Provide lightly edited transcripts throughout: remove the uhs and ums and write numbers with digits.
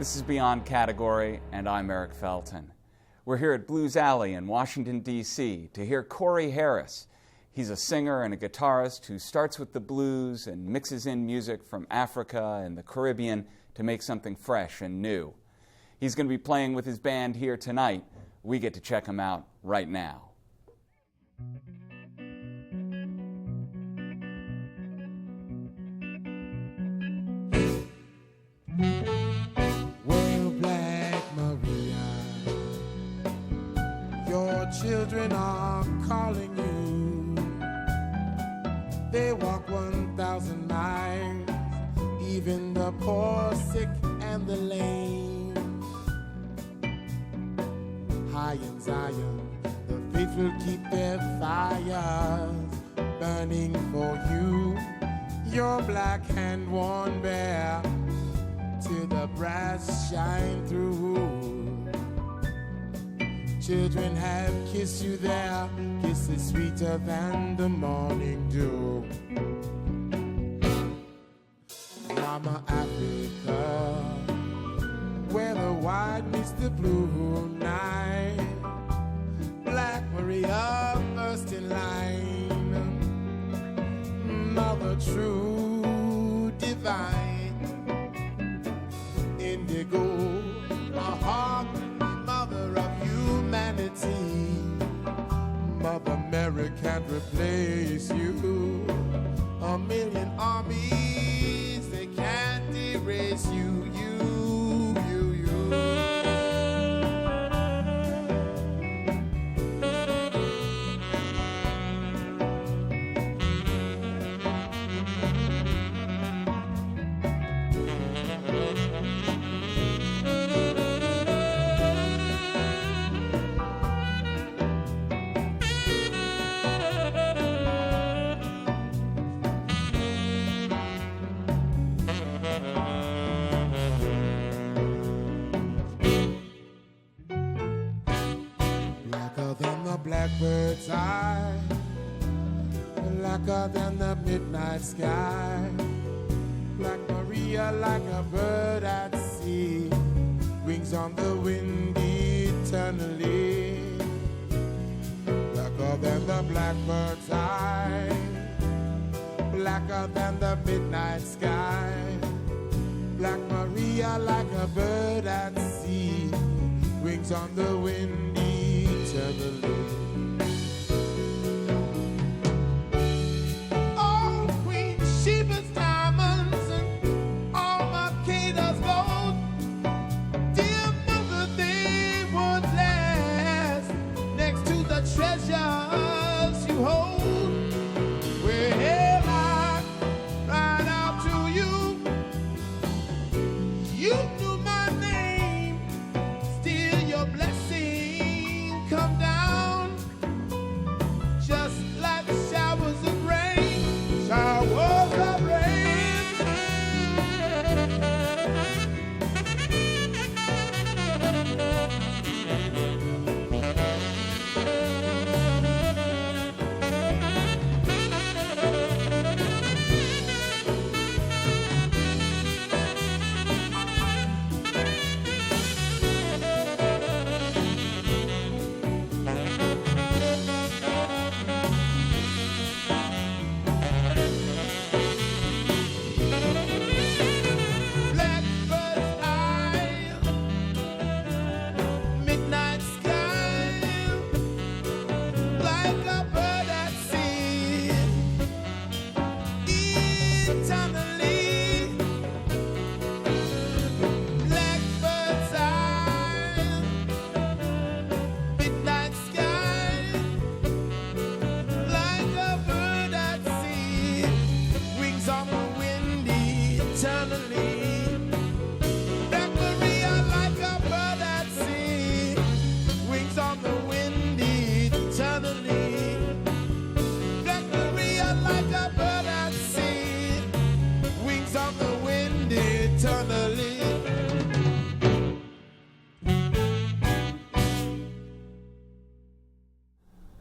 This is Beyond Category, and I'm Eric Felton. We're here at Blues Alley in Washington, D.C. to hear Corey Harris. He's a singer and a guitarist who starts with the blues and mixes in music from Africa and the Caribbean to make something fresh and new. He's going to be playing with his band here tonight. We get to check him out right now. Children are calling you. They walk 1,000 miles, even the poor, sick, and the lame. High in Zion, the faithful keep their fires burning for you. Your black hand worn bare till the brass shine through. Children have kissed you there, kisses sweeter than the morning dew. Mama Africa, where the white meets the blue night. Black Maria, first in line. Mother true, divine. Indigo, my heart, mother of humanity. Mother Mary can't replace you. A million armies, they can't erase you, you. Blackbird's eye, blacker than the midnight sky. Black Maria like a bird at sea, wings on the wind eternally. Blacker than the blackbird's eye, blacker than the midnight sky. Black Maria like a bird at sea, wings on the wind eternally. Treasures you hold, wherever I ride out to you, you knew my name, still your blessing come down, just like showers of rain, showers of rain.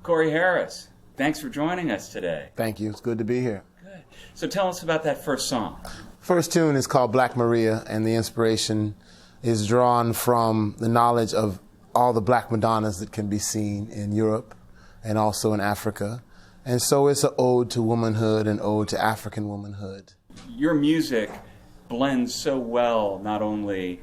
Corey Harris, thanks for joining us today. Thank you. It's good to be here. Good. So tell us about that first song. First tune is called Black Maria, and the inspiration is drawn from the knowledge of all the Black Madonnas that can be seen in Europe and also in Africa. And so it's an ode to womanhood, an ode to African womanhood. Your music blends so well not only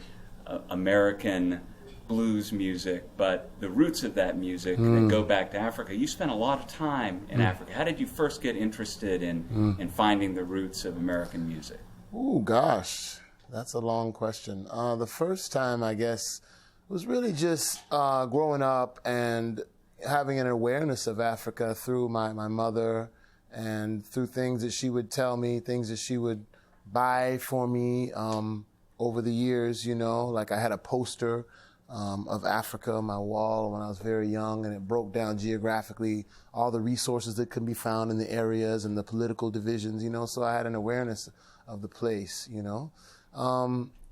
American blues music, but the roots of that music that go back to Africa. You spent a lot of time in Africa. How did you first get interested in finding the roots of American music? Oh, gosh, that's a long question. The first time, I guess, was really just growing up and having an awareness of Africa through my mother and through things that she would tell me, things that she would buy for me over the years, you know. Like I had a poster of Africa on my wall when I was very young, and it broke down geographically all the resources that can be found in the areas and the political divisions, you know. So I had an awareness of the place, you know.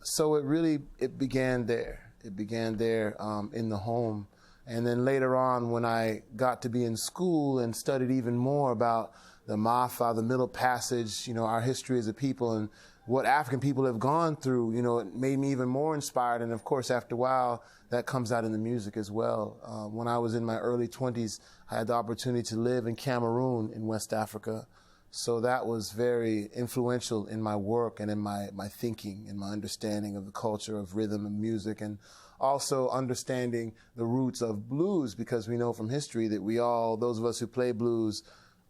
So it began there. It began there in the home. And then later on, when I got to be in school and studied even more about the Mafa, the Middle Passage, you know, our history as a people and what African people have gone through, you know, it made me even more inspired. And of course, after a while, that comes out in the music as well. When I was in my early 20s, I had the opportunity to live in Cameroon in West Africa. So that was very influential in my work and in my thinking and my understanding of the culture of rhythm and music, and also understanding the roots of blues, because we know from history that those of us who play blues,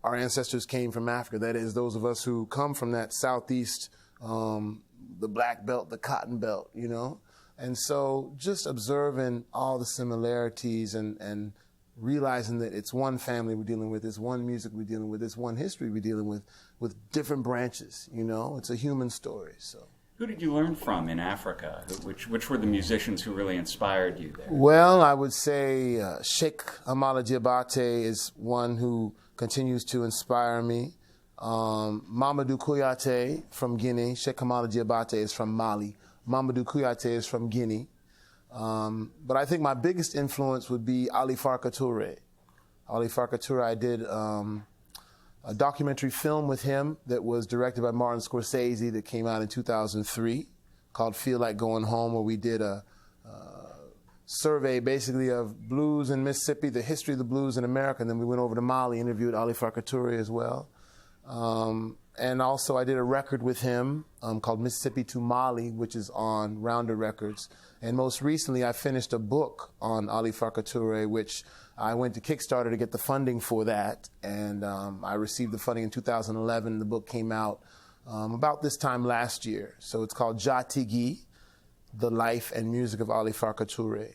our ancestors came from Africa. That is, those of us who come from that southeast, the black belt, the cotton belt, you know. And so just observing all the similarities and realizing that it's one family we're dealing with, it's one music we're dealing with, it's one history we're dealing with different branches, you know. It's a human story, so. Who did you learn from in Africa? Which were the musicians who really inspired you there? Well, I would say Sheikh Amala Diabate is one who continues to inspire me. Mamadou Kouyaté from Guinea. Sheikh Amala Diabate is from Mali. Mamadou Kouyaté is from Guinea. But I think my biggest influence would be Ali Farka Touré. Ali Farka Touré, I did a documentary film with him that was directed by Martin Scorsese that came out in 2003 called Feel Like Going Home, where we did a survey basically of blues in Mississippi, the history of the blues in America, and then we went over to Mali, interviewed Ali Farka Touré as well. And also I did a record with him called Mississippi to Mali, which is on Rounder Records. And most recently I finished a book on Ali Farka Touré, which I went to Kickstarter to get the funding for that. And I received the funding in 2011. The book came out about this time last year. So it's called Jatigi, The Life and Music of Ali Farka Touré.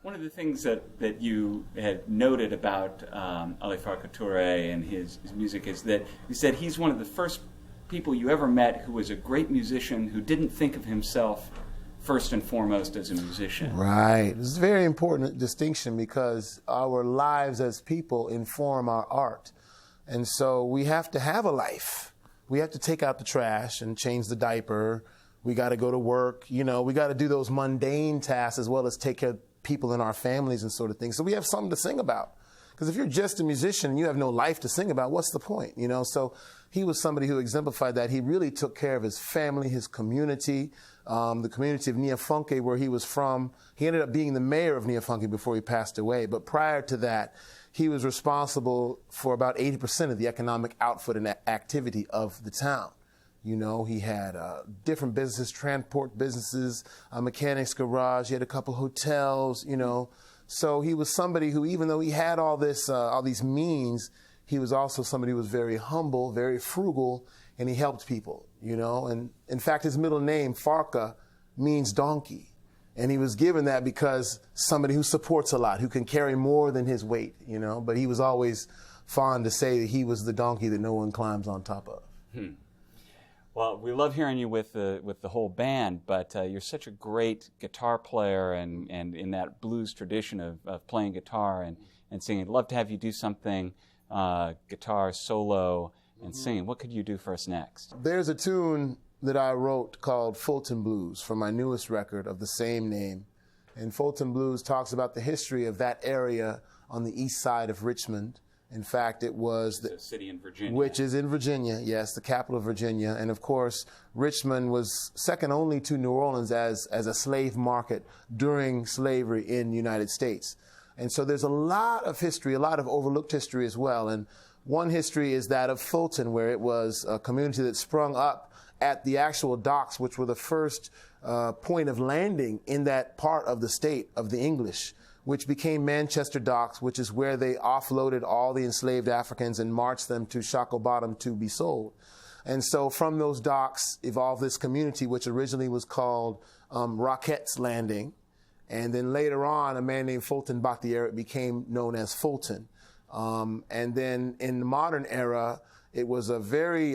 One of the things that you had noted about Ali Farka Touré and his music is that you said he's one of the first people you ever met who was a great musician who didn't think of himself first and foremost as a musician. Right. It's a very important distinction because our lives as people inform our art. And so we have to have a life. We have to take out the trash and change the diaper. We got to go to work. You know, we got to do those mundane tasks as well as take care of people in our families and sort of things. So we have something to sing about. Because if you're just a musician and you have no life to sing about, what's the point? You know, so he was somebody who exemplified that. He really took care of his family, his community, the community of Niafunke where he was from. He ended up being the mayor of Niafunke before he passed away. But prior to that, he was responsible for about 80% of the economic output and activity of the town. You know, he had different businesses, transport businesses, a mechanics garage. He had a couple hotels, you know. So he was somebody who, even though he had all these means, he was also somebody who was very humble, very frugal, and he helped people, you know. And in fact, his middle name, Farka, means donkey. And he was given that because somebody who supports a lot, who can carry more than his weight, you know. But he was always fond to say that he was the donkey that no one climbs on top of. Well, we love hearing you with the whole band, but you're such a great guitar player and in that blues tradition of playing guitar and singing. I'd love to have you do something guitar solo and singing. What could you do for us next? There's a tune that I wrote called Fulton Blues from my newest record of the same name. And Fulton Blues talks about the history of that area on the east side of Richmond In fact, it was the city in Virginia. Which is in Virginia, yes, the capital of Virginia. And of course, Richmond was second only to New Orleans as a slave market during slavery in the United States. And so there's a lot of history, a lot of overlooked history as well. And one history is that of Fulton, where it was a community that sprung up at the actual docks, which were the first point of landing in that part of the state of the English, which became Manchester Docks, which is where they offloaded all the enslaved Africans and marched them to Shockoe Bottom to be sold. And so from those docks evolved this community, which originally was called Rockette's Landing. And then later on, a man named Fulton Bactier became known as Fulton. And then in the modern era, it was a very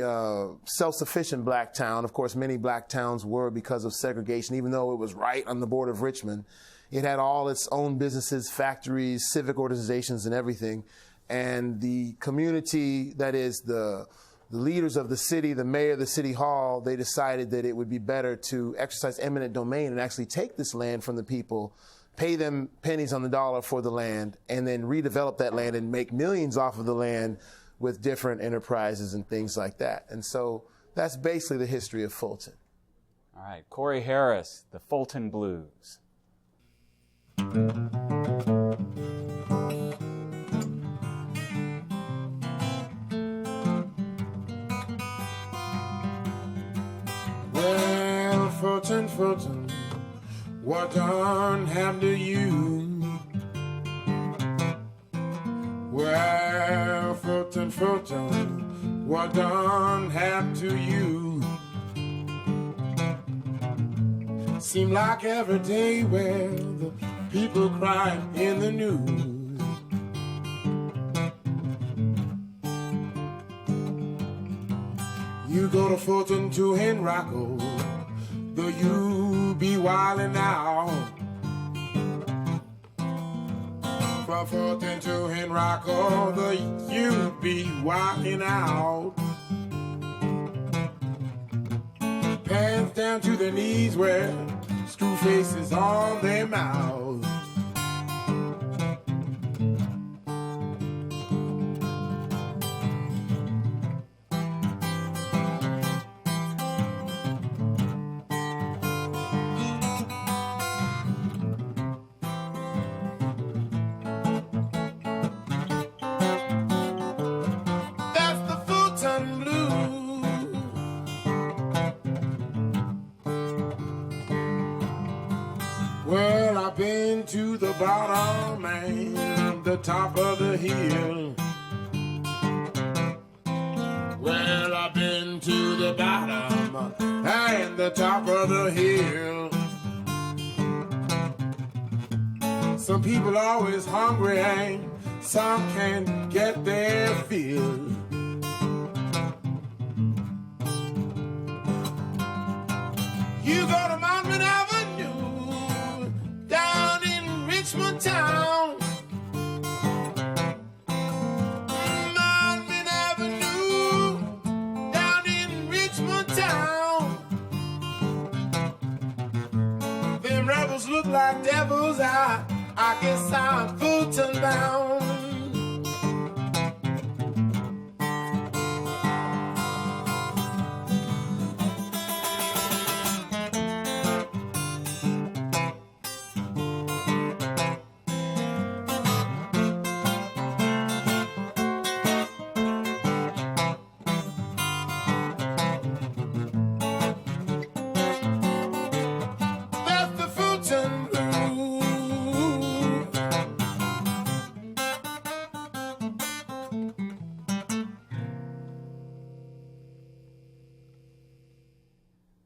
self-sufficient black town. Of course, many black towns were because of segregation, even though it was right on the border of Richmond. It had all its own businesses, factories, civic organizations, and everything. And the community, that is the leaders of the city, the mayor of the city hall, they decided that it would be better to exercise eminent domain and actually take this land from the people, pay them pennies on the dollar for the land, and then redevelop that land and make millions off of the land with different enterprises and things like that. And so that's basically the history of Fulton. All right, Corey Harris, the Fulton Blues. Well, Fulton, Fulton, what done happened to you? Well, Fulton, Fulton, what done happened to you? Seem like every day where the people cry in the news. You go to Fulton to Henrico, though you be wildin' out. From Fulton to Henrico, though you be wildin' out. Pants down to their knees where screw faces on their mouths. That's the Fulton Blues. Well, I've been to the bottom and the top of the hill. Well, I've been to the bottom and the top of the hill. Some people are always hungry and some can't get their fill. You go to Mountain Avenue down in Richmond town. Mountain Avenue down in Richmond town. Them rebels look like devils. I guess I'm Fulton bound. That's the Fulton Blues.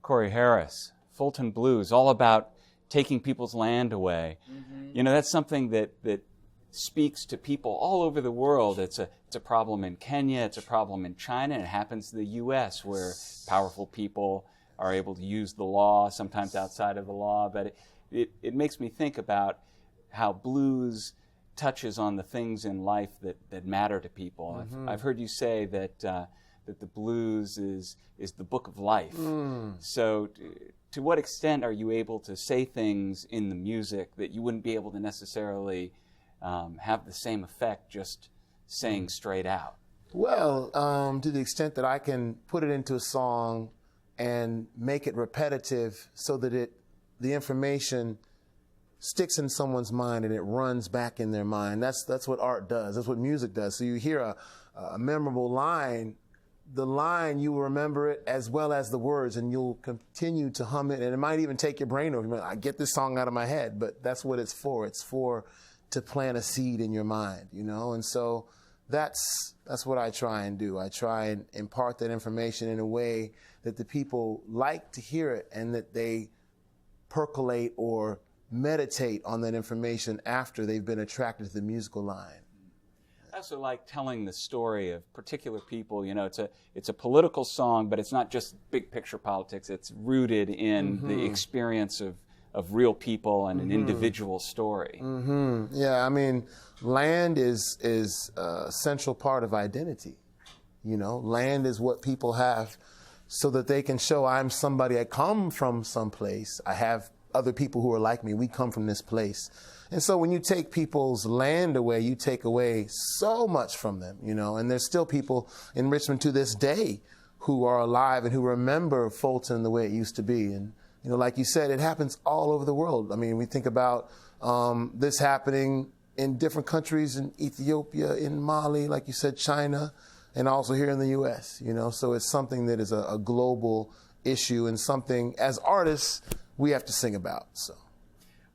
Corey Harris, Fulton Blues, all about taking people's land away. Mm-hmm. You know, that's something that speaks to people all over the world. It's a problem in Kenya, it's a problem in China, and it happens in the U.S. where powerful people are able to use the law, sometimes outside of the law. But it makes me think about how blues touches on the things in life that matter to people. Mm-hmm. I've heard you say that the blues is the book of life. So to what extent are you able to say things in the music that you wouldn't be able to necessarily have the same effect just saying straight out? Well, to the extent that I can put it into a song and make it repetitive so that the information sticks in someone's mind and it runs back in their mind. That's what art does. That's what music does. So you hear a memorable line, the line, you will remember it as well as the words, and you'll continue to hum it, and it might even take your brain over. I get this song out of my head, but that's what it's for. It's for to plant a seed in your mind, you know? And so that's what I try and do. I try and impart that information in a way that the people like to hear it and that they percolate or meditate on that information after they've been attracted to the musical line. I also like telling the story of particular people. You know, it's a political song, but it's not just big picture politics. It's rooted in the experience of real people and an individual story. Yeah, I mean, land is a central part of identity. You know, land is what people have so that they can show I'm somebody, I come from someplace, I have other people who are like me, we come from this place. And so when you take people's land away, you take away so much from them, you know, and there's still people in Richmond to this day who are alive and who remember Fulton the way it used to be. And, you know, like you said, it happens all over the world. I mean, we think about this happening in different countries, in Ethiopia, in Mali, like you said, China, and also here in the U.S., you know, so it's something that is a global issue and something, as artists, we have to sing about, so.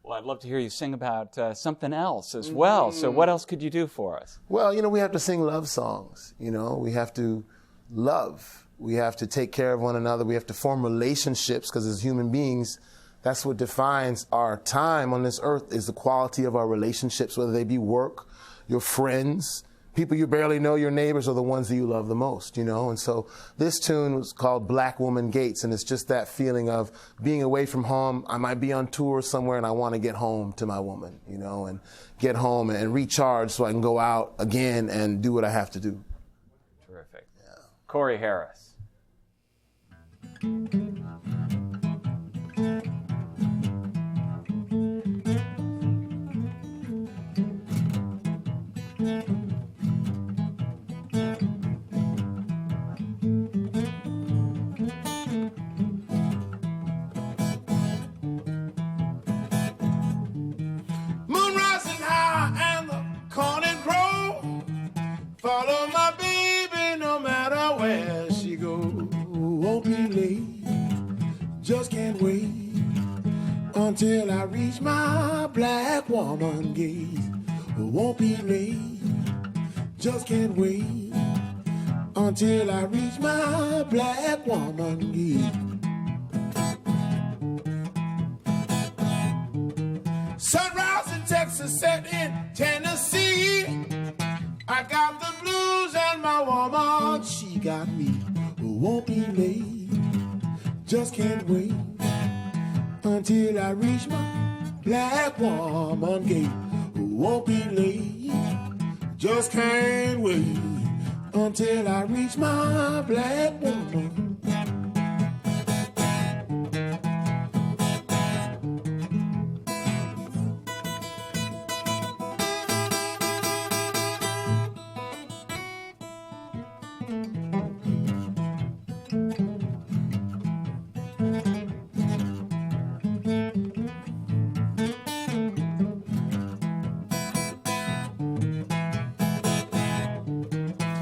Well, I'd love to hear you sing about something else as well. So what else could you do for us? Well, you know, we have to sing love songs. You know, we have to love. We have to take care of one another. We have to form relationships because as human beings, that's what defines our time on this earth is the quality of our relationships, whether they be work, your friends, people you barely know, your neighbors are the ones that you love the most, you know. And so this tune was called Black Woman Gates, and it's just that feeling of being away from home. I might be on tour somewhere and I want to get home to my woman, you know, and get home and recharge so I can go out again and do what I have to do. Terrific. Yeah. Corey Harris. Follow my baby no matter where she goes. Won't be late, just can't wait until I reach my black woman gate. Won't be late, just can't wait until I reach my black woman gate. Sunrise in Texas, set in Tennessee. I got the blues and my woman, she got me. Won't be late, just can't wait until I reach my black woman gate. Won't be late, just can't wait until I reach my black woman.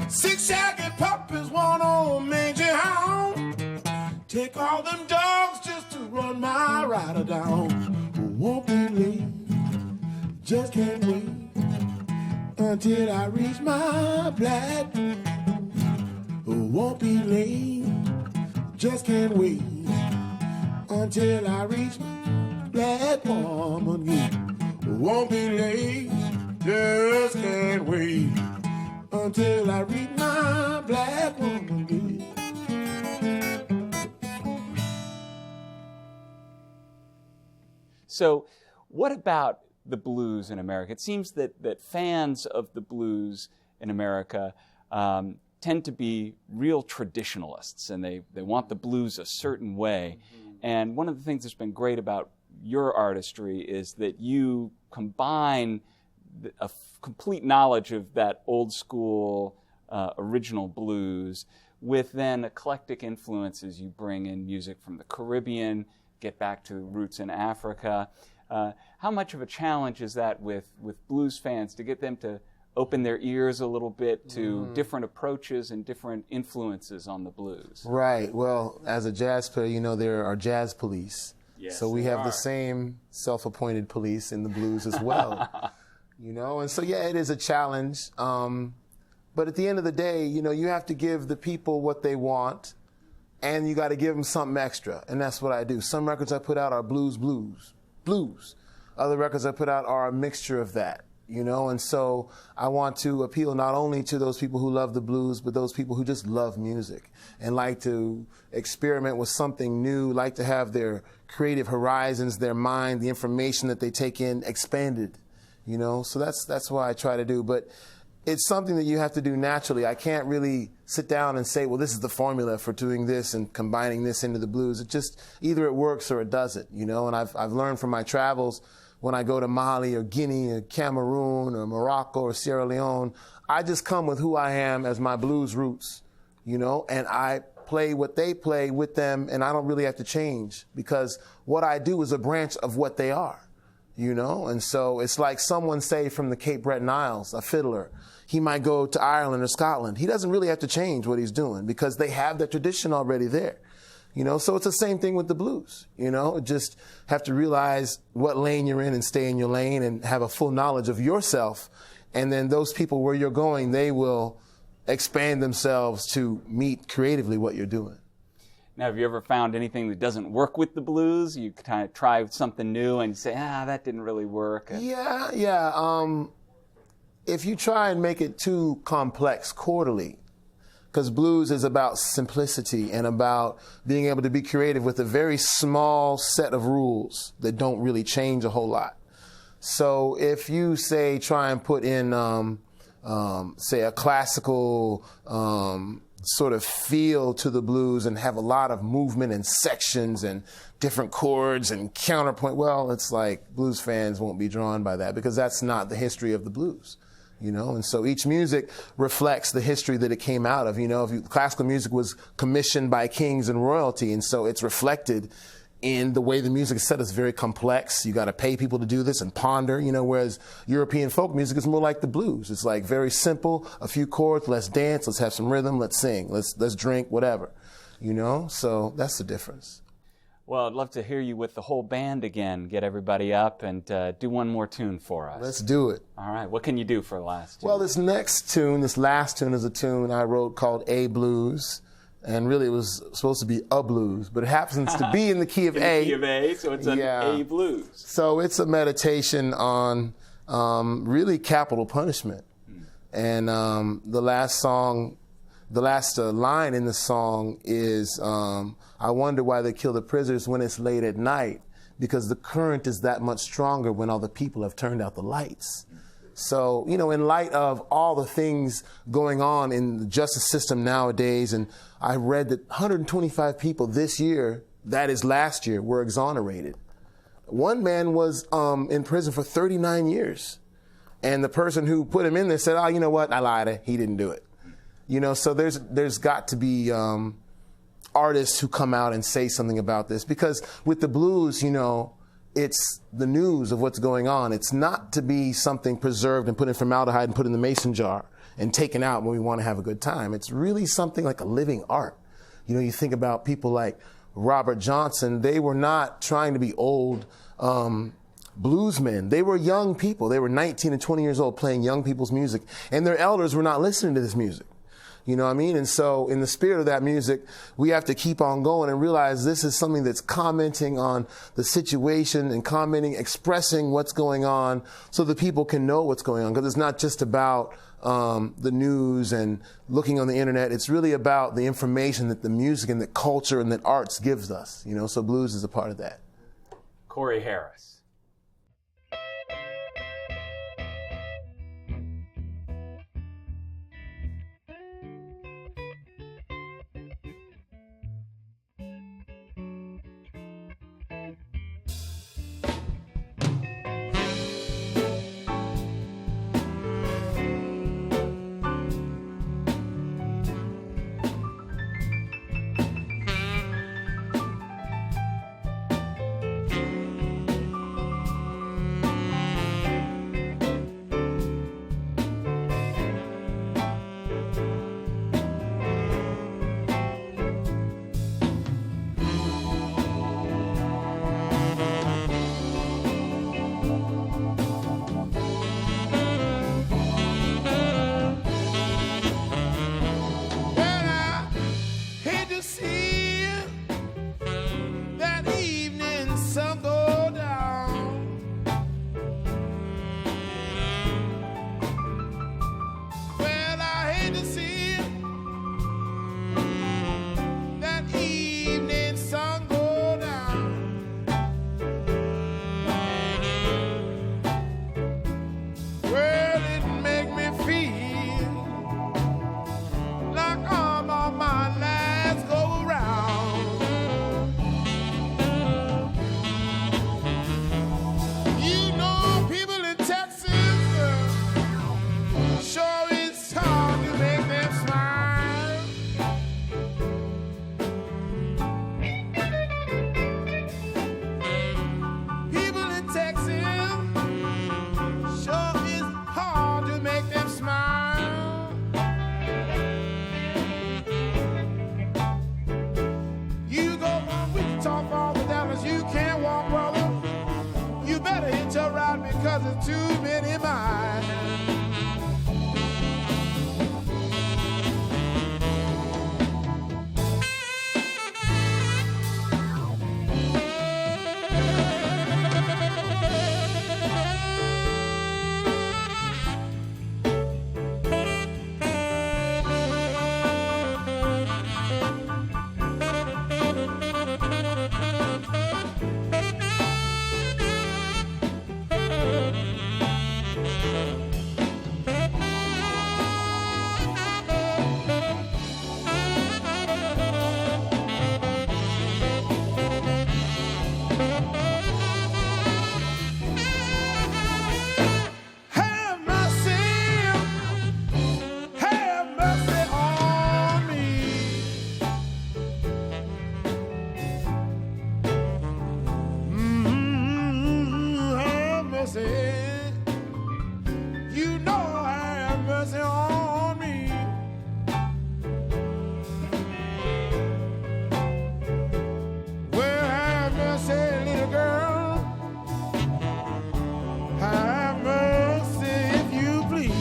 Six shaggy puppies, one old mangy hound. Take all them dogs just to run my rider down. Won't be late, just can't wait until I reach my black. Won't be late, just can't wait until I reach my black woman gate. Won't be late, just can't wait until I reach my black woman gate. So what about the blues in America? It seems that fans of the blues in America tend to be real traditionalists, and they want the blues a certain way. And one of the things that's been great about your artistry is that you combine complete knowledge of that old school original blues, with then eclectic influences you bring in music from the Caribbean, get back to roots in Africa. How much of a challenge is that with blues fans to get them to open their ears a little bit to different approaches and different influences on the blues? Right. Well, as a jazz player, there are jazz police. Yes, so we have the same self-appointed police in the blues as well. And so, yeah, it is a challenge. But at the end of the day, you have to give the people what they want, and you got to give them something extra. And that's what I do. Some records I put out are blues. Other records I put out are a mixture of that, and so I want to appeal not only to those people who love the blues, but those people who just love music and like to experiment with something new, like to have their creative horizons, their mind, the information that they take in expanded, so that's what I try to do. But it's something that you have to do naturally. I can't really sit down and say, well, this is the formula for doing this and combining this into the blues. It just, either it works or it doesn't, and I've learned from my travels, when I go to Mali or Guinea or Cameroon or Morocco or Sierra Leone, I just come with who I am as my blues roots, and I play what they play with them, and I don't really have to change, because what I do is a branch of what they are, and so it's like someone, say, from the Cape Breton Isles, a fiddler. He might go to Ireland or Scotland. He doesn't really have to change what he's doing because they have the tradition already there. So it's the same thing with the blues. Just have to realize what lane you're in and stay in your lane and have a full knowledge of yourself. And then those people where you're going, they will expand themselves to meet creatively what you're doing. Now, have you ever found anything that doesn't work with the blues? You kind of try something new and you say, that didn't really work. Yeah. If you try and make it too complex chordally, because blues is about simplicity and about being able to be creative with a very small set of rules that don't really change a whole lot. So if you, say, try and put in, say, a classical sort of feel to the blues and have a lot of movement and sections and different chords and counterpoint, well, it's like blues fans won't be drawn by that because that's not the history of the blues. And so each music reflects the history that it came out of. Classical music was commissioned by kings and royalty, and so it's reflected in the way the music is set. It's very complex. You got to pay people to do this and ponder, whereas European folk music is more like the blues. It's like very simple, a few chords, let's dance, let's have some rhythm, let's sing, let's drink, whatever, so that's the difference. Well, I'd love to hear you with the whole band again, get everybody up and do one more tune for us. Let's do it. All right. What can you do for the last tune? Well, this last tune is a tune I wrote called A Blues. And really it was supposed to be a blues, but it happens to be in the key of A. The key of A, so it's an A blues. So it's a meditation on really capital punishment. And the last line in the song is, I wonder why they kill the prisoners when it's late at night, because the current is that much stronger when all the people have turned out the lights. So, in light of all the things going on in the justice system nowadays, and I read that 125 people this year, that is last year, were exonerated. One man was in prison for 39 years. And the person who put him in there said, you know what, I lied, he didn't do it. So there's got to be artists who come out and say something about this, because with the blues, it's the news of what's going on. It's not to be something preserved and put in formaldehyde and put in the mason jar and taken out when we want to have a good time. It's really something like a living art. You think about people like Robert Johnson. They were not trying to be old bluesmen. They were young people. They were 19 and 20 years old playing young people's music, and their elders were not listening to this music. You know what I mean? And so in the spirit of that music, we have to keep on going and realize this is something that's commenting on the situation and expressing what's going on so that people can know what's going on. Because it's not just about the news and looking on the internet. It's really about the information that the music and the culture and that arts gives us. So blues is a part of that. Corey Harris. 'cause it's too many miles. You know, have mercy on me. Well, have mercy, little girl. Have mercy if you please.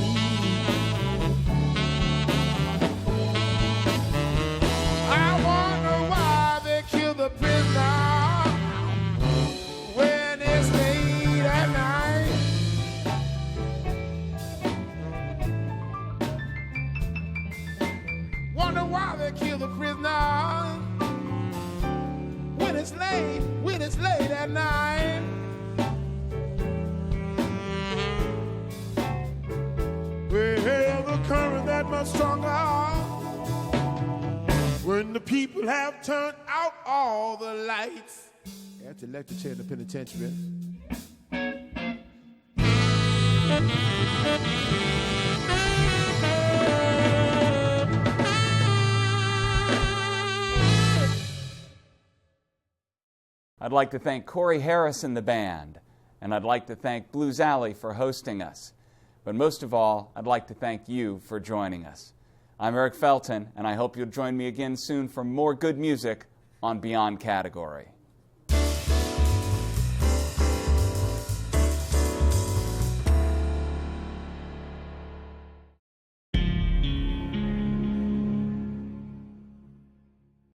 I wonder why they kill the prisoner when it's late at night. Wonder why they kill the prisoner when it's late at night. Well, the current that much stronger when the people have turned out all the lights. That's electric chair in the penitentiary. I'd like to thank Corey Harris and the band, and I'd like to thank Blues Alley for hosting us. But most of all, I'd like to thank you for joining us. I'm Eric Felton, and I hope you'll join me again soon for more good music on Beyond Category.